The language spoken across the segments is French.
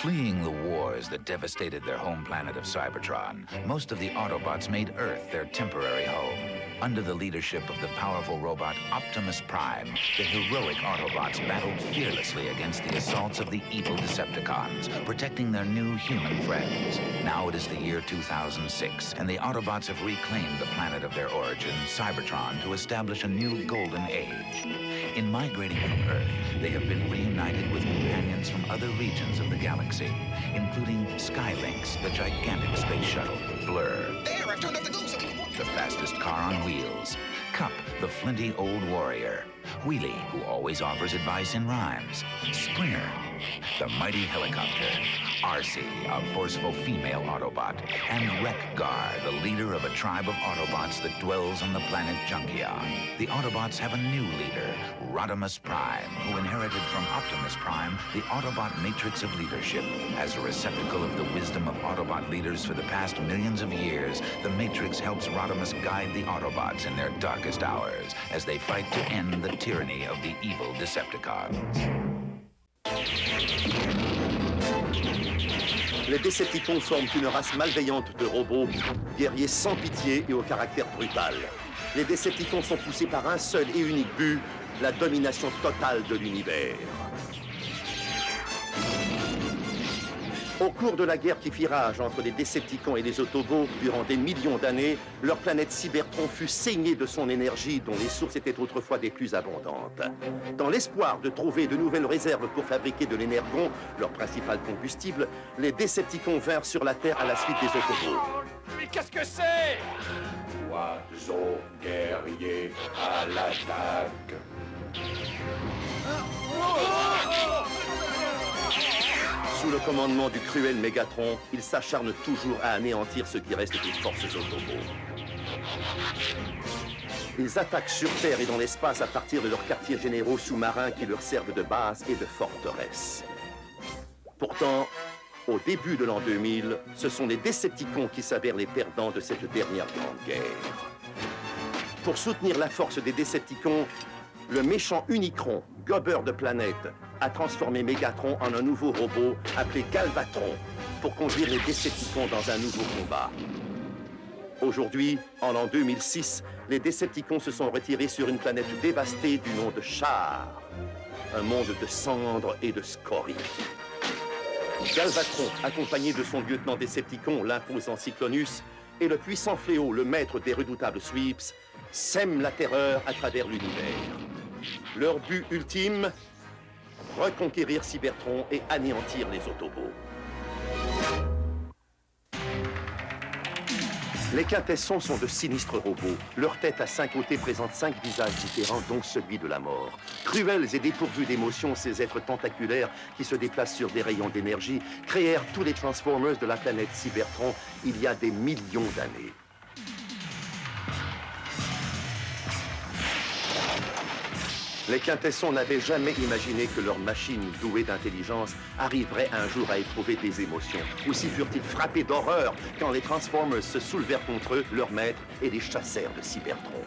Fleeing the wars that devastated their home planet of Cybertron, most of the Autobots made Earth their temporary home. Under the leadership of the powerful robot Optimus Prime, the heroic Autobots battled fearlessly against the assaults of the evil Decepticons, protecting their new human friends. Now it is the year 2006, and the Autobots have reclaimed the planet of their origin, Cybertron, to establish a new golden age. In migrating from Earth, they have been reunited with companions from other regions of the galaxy, including Skylynx, the gigantic space shuttle, Blur, There, I've turned up the glow so we can watch. the fastest car on wheels, Cup, the flinty old warrior, Wheelie, who always offers advice in rhymes, Springer, the mighty helicopter, Arcee, a forceful female Autobot, and Wreck-Gar, the leader of a tribe of Autobots that dwells on the planet Junkion. The Autobots have a new leader, Rodimus Prime, who inherited from Optimus Prime the Autobot matrix of leadership. As a receptacle of the wisdom of Autobot leaders for the past millions of years, the matrix helps Rodimus guide the Autobots in their darkest hours as they fight to end the tyranny of the evil Decepticons. Les Decepticons forment une race malveillante de robots, guerriers sans pitié et au caractère brutal. Les Decepticons sont poussés par un seul et unique but, la domination totale de l'univers. Au cours de la guerre qui fit rage entre les Decepticons et les Autobots durant des millions d'années, leur planète Cybertron fut saignée de son énergie dont les sources étaient autrefois des plus abondantes. Dans l'espoir de trouver de nouvelles réserves pour fabriquer de l'énergon, leur principal combustible, les Decepticons vinrent sur la Terre à la suite des Autobots. Mais qu'est-ce que c'est? Oiseaux guerriers à l'attaque. Sous le commandement du cruel Mégatron, il s'acharne toujours à anéantir ce qui reste des forces Autobots. Ils attaquent sur Terre et dans l'espace à partir de leurs quartiers généraux sous-marins qui leur servent de base et de forteresse. Pourtant, au début de l'an 2000, ce sont les Decepticons qui s'avèrent les perdants de cette dernière grande guerre. Pour soutenir la force des Decepticons, le méchant Unicron, gobeur de planète, a transformé Mégatron en un nouveau robot appelé Galvatron pour conduire les Decepticons dans un nouveau combat. Aujourd'hui, en l'an 2006, les Decepticons se sont retirés sur une planète dévastée du nom de Char, un monde de cendres et de scories. Galvatron, accompagné de son lieutenant Decepticon, l'imposant Cyclonus, et le puissant Fléau, le maître des redoutables Sweeps, sèment la terreur à travers l'univers. Leur but ultime, reconquérir Cybertron et anéantir les Autobots. Les Quintessons sont de sinistres robots. Leur tête à 5 côtés présente 5 visages différents, dont celui de la mort. Cruels et dépourvus d'émotions, ces êtres tentaculaires qui se déplacent sur des rayons d'énergie créèrent tous les Transformers de la planète Cybertron il y a des millions d'années. Les Quintessons n'avaient jamais imaginé que leur machine douée d'intelligence arriverait un jour à éprouver des émotions. Aussi furent-ils frappés d'horreur quand les Transformers se soulevèrent contre eux, leur maître, et les chassèrent de Cybertron.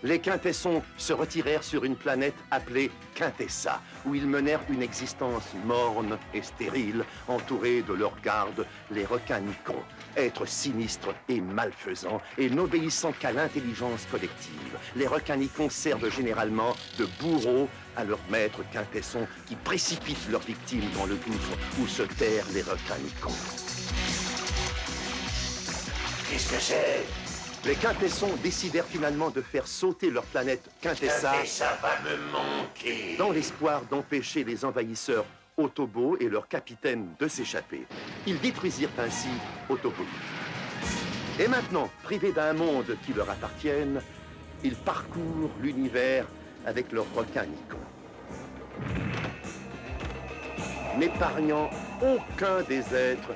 Les Quintessons se retirèrent sur une planète appelée Quintessa, où ils menèrent une existence morne et stérile, entourés de leurs gardes, les Requins-Nicons, êtres sinistres et malfaisants, et n'obéissant qu'à l'intelligence collective. Les Requins-Nicons servent généralement de bourreaux à leurs maîtres Quintessons qui précipitent leurs victimes dans le gouffre où se terrent les Requins-Nicons. Qu'est-ce que c'est? Les Quintessons décidèrent finalement de faire sauter leur planète Quintessa Ça va me manquer. dans l'espoir d'empêcher les envahisseurs Autobots et leur capitaine de s'échapper. Ils détruisirent ainsi Autobot. Et maintenant, privés d'un monde qui leur appartienne, ils parcourent l'univers avec leurs Requins-Nicons, n'épargnant aucun des êtres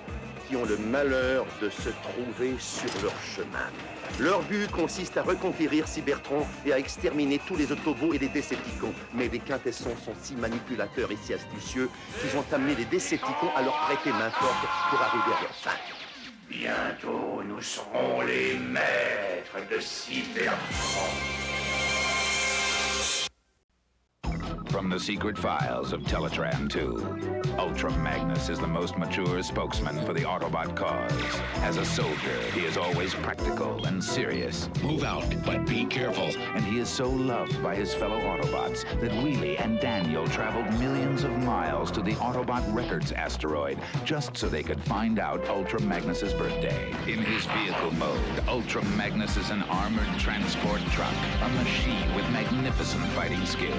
qui ont le malheur de se trouver sur leur chemin. Leur but consiste à reconquérir Cybertron et à exterminer tous les Autobots et les Decepticons. Mais les Quintessons sont si manipulateurs et si astucieux qu'ils ont amené les Decepticons à leur prêter main forte pour arriver à leur fin. Bientôt, nous serons les maîtres de Cybertron. From the secret files of Teletran 2, Ultra Magnus is the most mature spokesman for the Autobot cause. As a soldier, he is always practical and serious. Move out, but be careful. And he is so loved by his fellow Autobots that Wheelie and Daniel traveled millions of miles to the Autobot Records asteroid just so they could find out Ultra Magnus's birthday. In his vehicle mode, Ultra Magnus is an armored transport truck, a machine with magnificent fighting skills.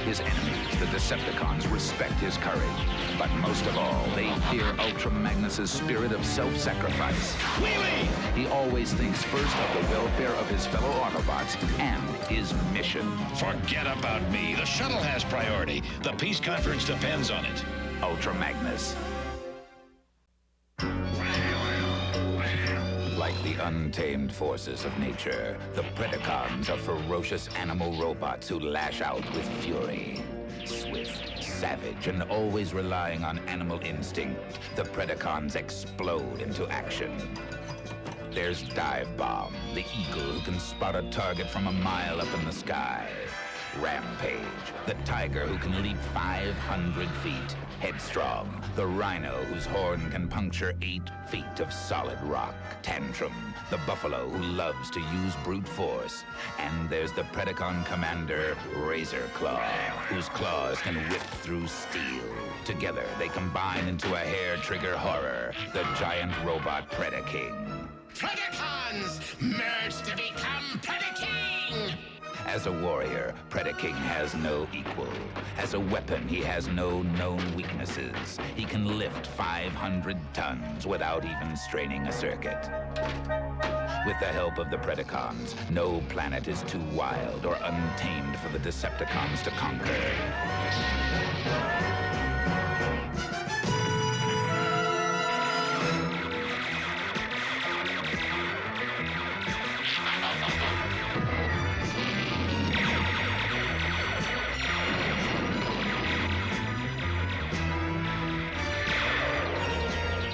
His enemies, the Decepticons, respect his courage. But most of all, they fear Ultra Magnus's spirit of self-sacrifice. Wheelie! He always thinks first of the welfare of his fellow Autobots and his mission. Forget about me. The shuttle has priority. The peace conference depends on it. Ultra Magnus. Like the untamed forces of nature, the Predacons are ferocious animal robots who lash out with fury. Swift, savage, and always relying on animal instinct, the Predacons explode into action. There's Dive Bomb, the eagle who can spot a target from a mile up in the sky. Rampage, the tiger who can leap 500 feet. Headstrong, the rhino whose horn can puncture 8 feet of solid rock. Tantrum, the buffalo who loves to use brute force. And there's the Predacon commander, Razor Claw, whose claws can rip through steel. Together, they combine into a hair-trigger horror, the giant robot Predaking. Predacons merge to become Predaking! As a warrior, Predaking has no equal. As a weapon, he has no known weaknesses. He can lift 500 tons without even straining a circuit. With the help of the Predacons, no planet is too wild or untamed for the Decepticons to conquer.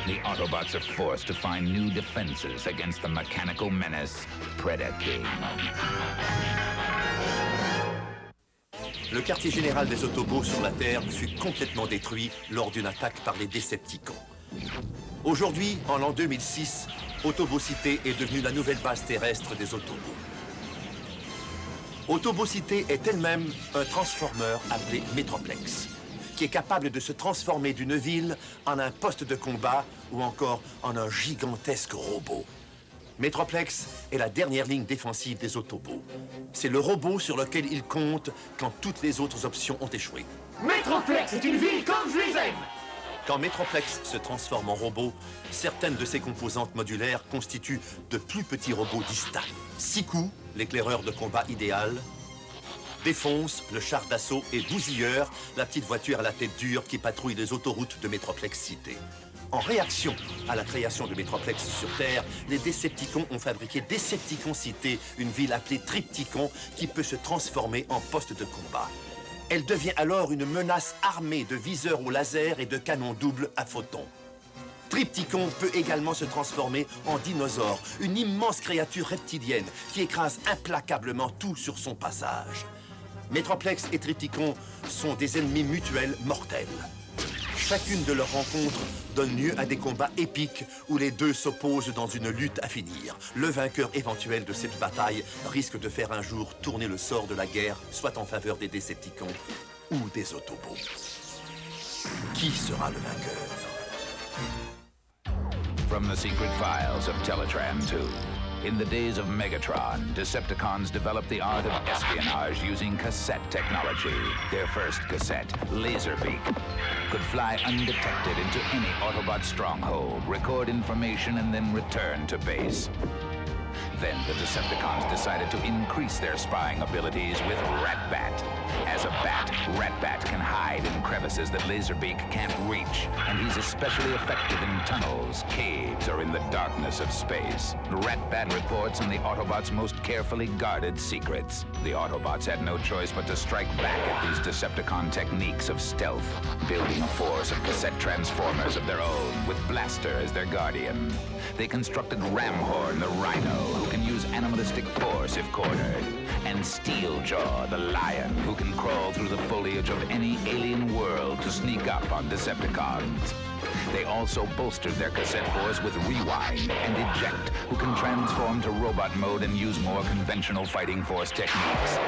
The Autobots are forced to find new defenses against the mechanical menace, Predaking. Le quartier général des Autobots sur la Terre fut complètement détruit lors d'une attaque par les Decepticons. Aujourd'hui, en l'an 2006, Autobocité est devenue la nouvelle base terrestre des Autobots. Autobocité est elle-même un transformeur appelé Metroplex, qui est capable de se transformer d'une ville en un poste de combat ou encore en un gigantesque robot. Metroplex est la dernière ligne défensive des Autobots. C'est le robot sur lequel ils comptent quand toutes les autres options ont échoué. Metroplex est une ville comme je les aime! Quand Metroplex se transforme en robot, certaines de ses composantes modulaires constituent de plus petits robots distincts. Siku, l'éclaireur de combat idéal, Défonce, le char d'assaut, et Bousilleur, la petite voiture à la tête dure qui patrouille les autoroutes de Metroplex Cité. En réaction à la création de Metroplex sur Terre, les Decepticons ont fabriqué Decepticon Cité, une ville appelée Triptychon qui peut se transformer en poste de combat. Elle devient alors une menace armée de viseurs au laser et de canons doubles à photons. Triptychon peut également se transformer en dinosaure, une immense créature reptilienne qui écrase implacablement tout sur son passage. Metroplex et Triptychon sont des ennemis mutuels mortels. Chacune de leurs rencontres donne lieu à des combats épiques où les deux s'opposent dans une lutte à finir. Le vainqueur éventuel de cette bataille risque de faire un jour tourner le sort de la guerre, soit en faveur des Decepticons ou des Autobots. Qui sera le vainqueur? From the secret files of Teletran 2. In the days of Megatron, Decepticons developed the art of espionage using cassette technology. Their first cassette, Laserbeak, could fly undetected into any Autobot stronghold, record information, and then return to base. Then the Decepticons decided to increase their spying abilities with Rat-Bat. As a bat, Rat-Bat can hide in crevices that Laserbeak can't reach, and he's especially effective in tunnels, caves, or in the darkness of space. Rat-Bat reports on the Autobots' most carefully guarded secrets. The Autobots had no choice but to strike back at these Decepticon techniques of stealth, building a force of cassette transformers of their own, with Blaster as their guardian. They constructed Ramhorn, the Rhino, who can use animalistic force if cornered. and Steeljaw, the lion who can crawl through the foliage of any alien world to sneak up on Decepticons. They also bolstered their cassette force with Rewind and Eject, who can transform to robot mode and use more conventional fighting force techniques.